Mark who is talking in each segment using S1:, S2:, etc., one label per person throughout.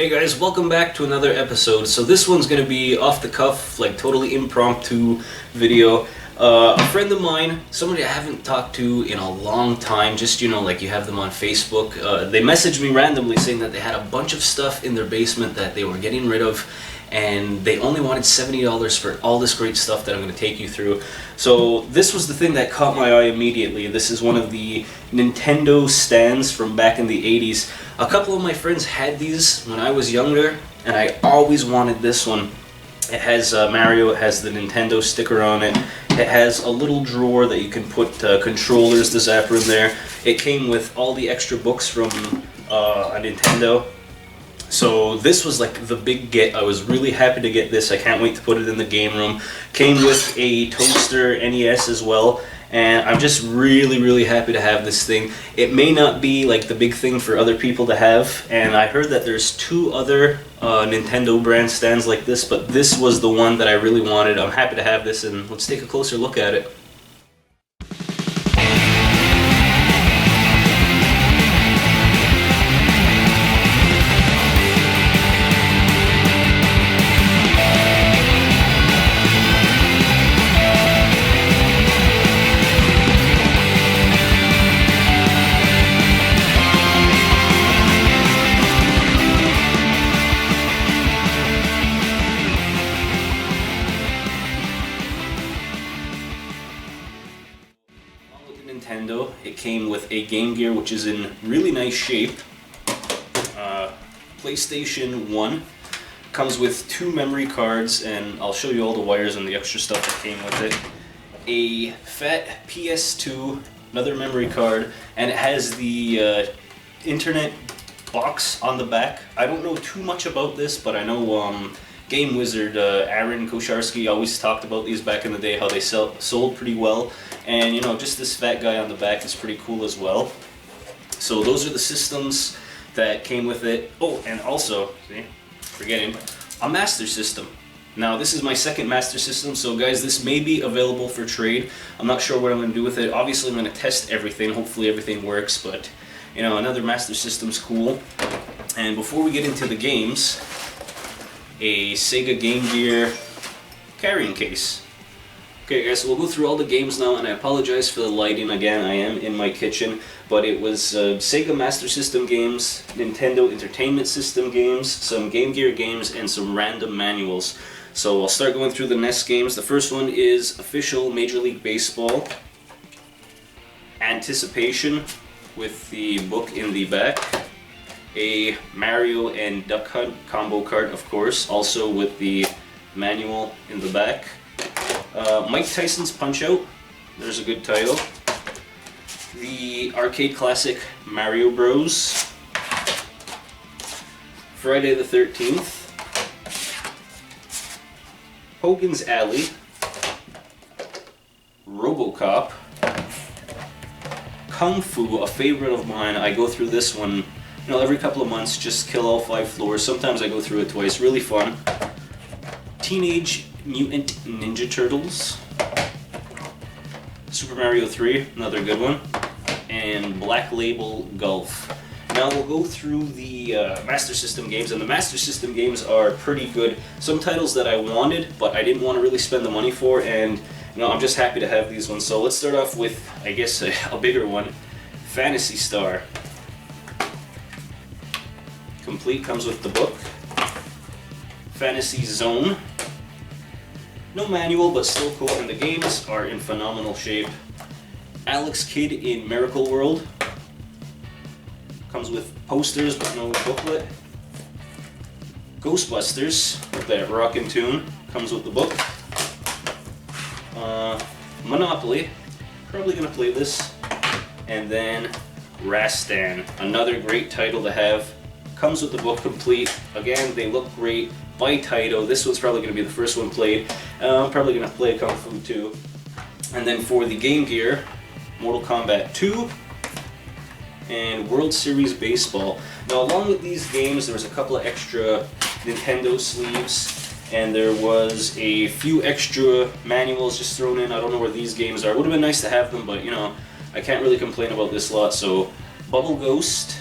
S1: Hey guys, welcome back to another episode. So this one's gonna be off the cuff, like totally impromptu video. A friend of mine, somebody I haven't talked to in a long time, just like you have them on Facebook, they messaged me randomly saying that they had a bunch of stuff in their basement that they were getting rid of, and they only wanted $70 for all this great stuff that I'm going to take you through. So this was the thing that caught my eye immediately. This is one of the Nintendo stands from back in the 80s. A couple of my friends had these when I was younger, and I always wanted this one. It has Mario, it has the Nintendo sticker on it. It has a little drawer that you can put controllers, the zapper in there. It came with all the extra books from a Nintendo. So this was like the big get. I was really happy to get this. I can't wait to put it in the game room. Came with a toaster NES as well. And I'm just really happy to have this thing. It may not be like the big thing for other people to have, and I heard that there's two other Nintendo brand stands like this, but this was the one that I really wanted. I'm happy to have this, and let's take a closer look at it. Nintendo. It came with a Game Gear, which is in really nice shape. PlayStation 1 comes with 2 memory cards, and I'll show you all the wires and the extra stuff that came with it. A fat PS2, another memory card, and it has the internet box on the back. I don't know too much about this, but I know Game Wizard, Aaron Kosharski always talked about these back in the day, how they sold pretty well. And just this fat guy on the back is pretty cool as well. So those are the systems that came with it. Oh, and also, forgetting, a Master System. Now this is my second Master System, so guys, this may be available for trade. I'm not sure what I'm going to do with it. Obviously I'm going to test everything, hopefully everything works, but another Master System's cool. And before we get into the games, a Sega Game Gear carrying case. Okay guys, so we'll go through all the games now, and I apologize for the lighting again. I am in my kitchen, but it was Sega Master System games, Nintendo Entertainment System games, some Game Gear games, and some random manuals. So I'll start going through the NES games. The first one is Official Major League Baseball Anticipation with the book in the back. A Mario and Duck Hunt combo card, of course, also with the manual in the back. Mike Tyson's Punch-Out! There's a good title. The arcade classic Mario Bros. Friday the 13th. Hogan's Alley. RoboCop. Kung Fu, a favorite of mine. I go through this one every couple of months, just kill all 5 floors. Sometimes I go through it twice. Really fun. Teenage Mutant Ninja Turtles. Super Mario 3, another good one. And Black Label Golf. Now we'll go through the Master System games, and the Master System games are pretty good. Some titles that I wanted, but I didn't want to really spend the money for, and I'm just happy to have these ones. So let's start off with, I guess, a bigger one. Phantasy Star. Complete, comes with the book. Fantasy Zone. No manual, but still cool, and the games are in phenomenal shape. Alex Kidd in Miracle World. Comes with posters, but no booklet. Ghostbusters, with that rockin' tune. Comes with the book. Monopoly. Probably gonna play this. And then Rastan, another great title to have. Comes with the book complete. Again, they look great. By Taito. This one's probably going to be the first one played. I'm probably going to play Kung Fu 2. And then for the Game Gear, Mortal Kombat 2 and World Series Baseball. Now along with these games, there was a couple of extra Nintendo sleeves, and there was a few extra manuals just thrown in. I don't know where these games are. It would have been nice to have them, but I can't really complain about this lot. So Bubble Ghost,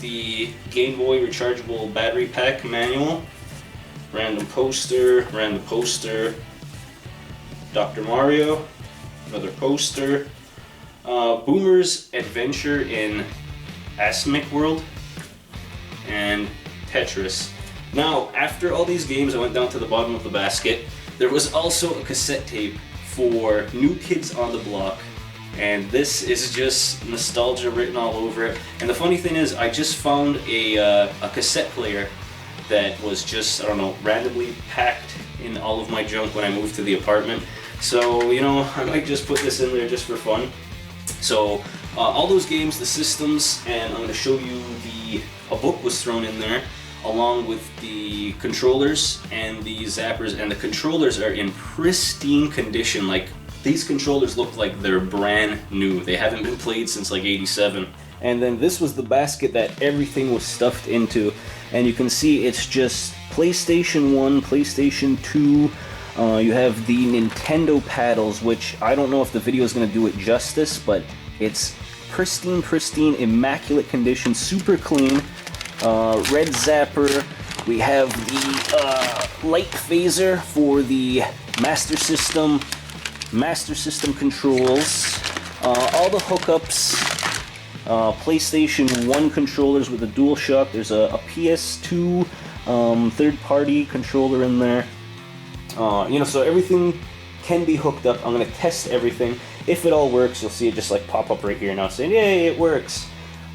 S1: the Game Boy rechargeable battery pack manual, random poster, Dr. Mario, another poster, Boomer's Adventure in Asmic World, and Tetris. Now, after all these games, I went down to the bottom of the basket. There was also a cassette tape for New Kids on the Block, and this is just nostalgia written all over it. And the funny thing is, I just found a cassette player that was just, I don't know, randomly packed in all of my junk when I moved to the apartment. So, you know, I might just put this in there just for fun. So, all those games, the systems, and I'm going to show you a book was thrown in there, along with the controllers and the zappers, and the controllers are in pristine condition. Like, these controllers look like they're brand new. They haven't been played since like '87. And then this was the basket that everything was stuffed into, and you can see it's just PlayStation 1, PlayStation 2, you have the Nintendo paddles, which I don't know if the video is going to do it justice, but it's pristine, immaculate condition, super clean. Red zapper. We have the light phaser for the Master System controls. All the hookups. PlayStation 1 controllers with a DualShock. There's a PS2 third-party controller in there. You know, so everything can be hooked up. I'm gonna test everything. If it all works, you'll see it just like pop up right here now saying, "Yay, it works."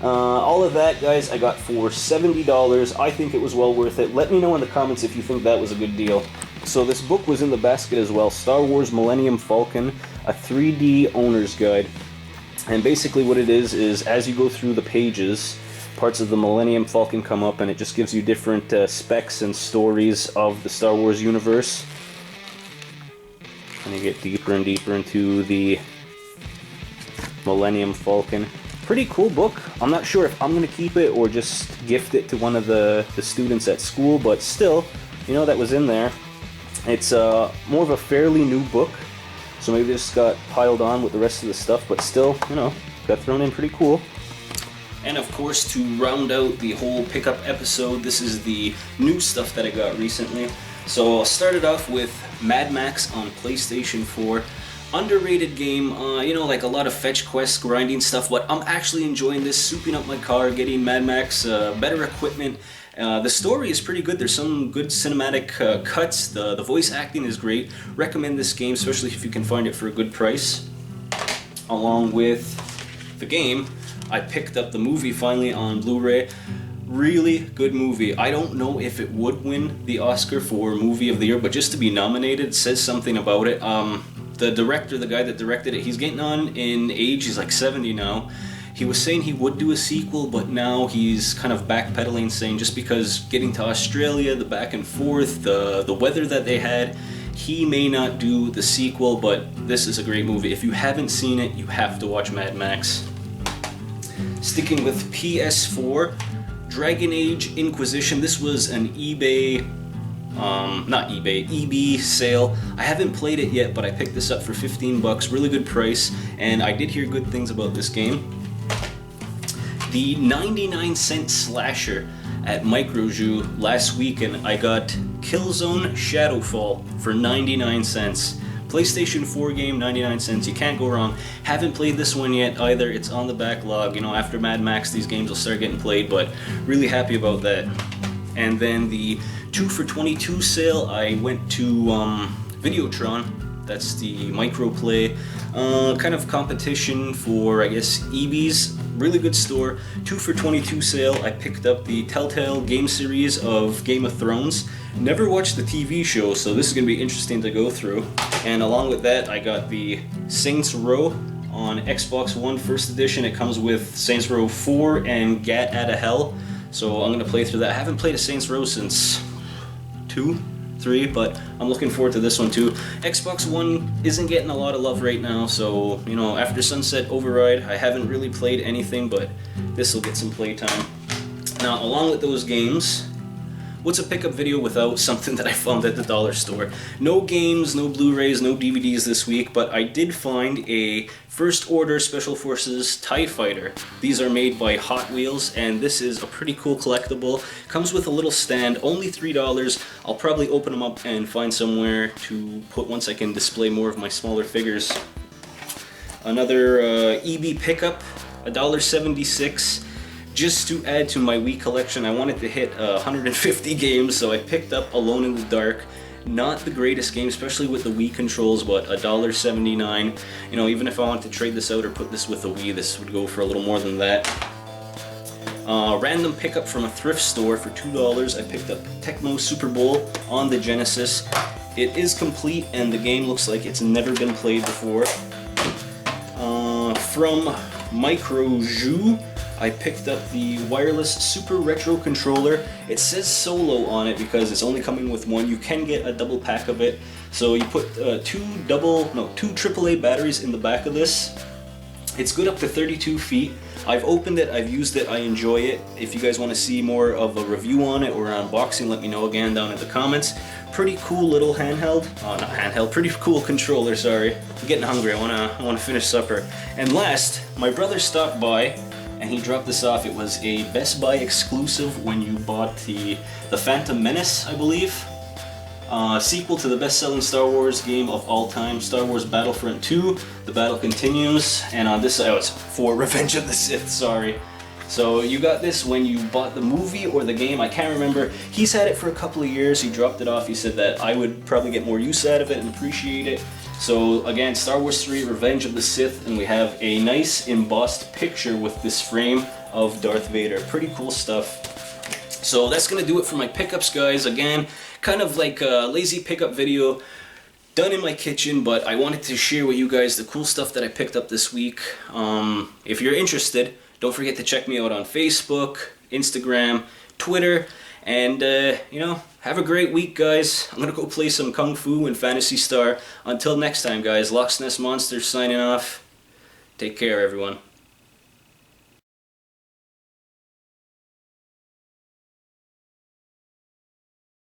S1: All of that, guys, I got for $70. I think it was well worth it. Let me know in the comments if you think that was a good deal. So this book was in the basket as well. Star Wars Millennium Falcon, a 3D owner's guide. And basically what it is as you go through the pages, parts of the Millennium Falcon come up, and it just gives you different specs and stories of the Star Wars universe. And you get deeper and deeper into the Millennium Falcon. Pretty cool book. I'm not sure if I'm going to keep it or just gift it to one of the students at school, but still, you know, that was in there. It's more of a fairly new book, so maybe it just got piled on with the rest of the stuff, but still, you know, got thrown in pretty cool. And of course, to round out the whole pickup episode, this is the new stuff that I got recently. So I'll start it off with Mad Max on PlayStation 4. Underrated game, you know, like a lot of fetch quests, grinding stuff, but I'm actually enjoying this, souping up my car, getting Mad Max, better equipment. The story is pretty good. There's some good cinematic cuts. The voice acting is great. Recommend this game, especially if you can find it for a good price. Along with the game, I picked up the movie finally on Blu-ray. Really good movie. I don't know if it would win the Oscar for Movie of the Year, but just to be nominated says something about it. The director, the guy that directed it, he's getting on in age. He's like 70 now. He was saying he would do a sequel, but now he's kind of backpedaling, saying just because getting to Australia, the back and forth, the weather that they had, he may not do the sequel, but this is a great movie. If you haven't seen it, you have to watch Mad Max. Sticking with PS4, Dragon Age Inquisition. This was an EB sale. I haven't played it yet, but I picked this up for 15 bucks, really good price, and I did hear good things about this game. The 99-cent slasher at Microju last weekend, I got Killzone Shadowfall for 99 cents. PlayStation 4 game, 99 cents, you can't go wrong. Haven't played this one yet either, it's on the backlog. You know, after Mad Max, these games will start getting played, but really happy about that. And then the 2 for $22 sale, I went to Videotron. That's the microplay kind of competition for, I guess, EBs. Really good store. 2 for $22 sale. I picked up the Telltale game series of Game of Thrones. Never watched the TV show, so this is going to be interesting to go through. And along with that, I got the Saints Row on Xbox One First Edition. It comes with Saints Row 4 and Gat Outta Hell. So I'm going to play through that. I haven't played a Saints Row since 2, 3, but I'm looking forward to this one too. Xbox One isn't getting a lot of love right now, so, you know, after Sunset Override, I haven't really played anything, but this will get some playtime. Now, along with those games, what's a pickup video without something that I found at the dollar store? No games, no Blu-rays, no DVDs this week, but I did find a First Order Special Forces TIE Fighter. These are made by Hot Wheels, and this is a pretty cool collectible. Comes with a little stand, only $3. I'll probably open them up and find somewhere to put once I can display more of my smaller figures. Another EB pickup, $1.76. Just to add to my Wii collection, I wanted to hit 150 games, so I picked up Alone in the Dark. Not the greatest game, especially with the Wii controls, but $1.79. You know, even if I wanted to trade this out or put this with the Wii, this would go for a little more than that. Random pickup from a thrift store for $2. I picked up Tecmo Super Bowl on the Genesis. It is complete, and the game looks like it's never been played before. From Micro Jus, I picked up the wireless Super Retro controller. It says solo on it because it's only coming with one. You can get a double pack of it. So you put two AAA batteries in the back of this. It's good up to 32 feet. I've opened it, I've used it, I enjoy it. If you guys want to see more of a review on it or an unboxing, let me know again down in the comments. Pretty cool little handheld, not handheld, pretty cool controller, sorry. I'm getting hungry, I wanna finish supper. And last, my brother stopped by and he dropped this off. It was a Best Buy exclusive when you bought the Phantom Menace, I believe. Sequel to the best-selling Star Wars game of all time, Star Wars Battlefront 2. The battle continues, and on this side, it's for Revenge of the Sith, sorry. So you got this when you bought the movie or the game, I can't remember. He's had it for a couple of years, he dropped it off, he said that I would probably get more use out of it and appreciate it. So again, Star Wars 3, Revenge of the Sith, and we have a nice embossed picture with this frame of Darth Vader. Pretty cool stuff. So that's gonna do it for my pickups, guys. Again, kind of like a lazy pickup video done in my kitchen, but I wanted to share with you guys the cool stuff that I picked up this week. If you're interested, don't forget to check me out on Facebook, Instagram, Twitter, and you know, have a great week, guys. I'm gonna go play some Kung Fu and Phantasy Star. Until next time, guys, Loch Ness Monsters signing off. Take care, everyone.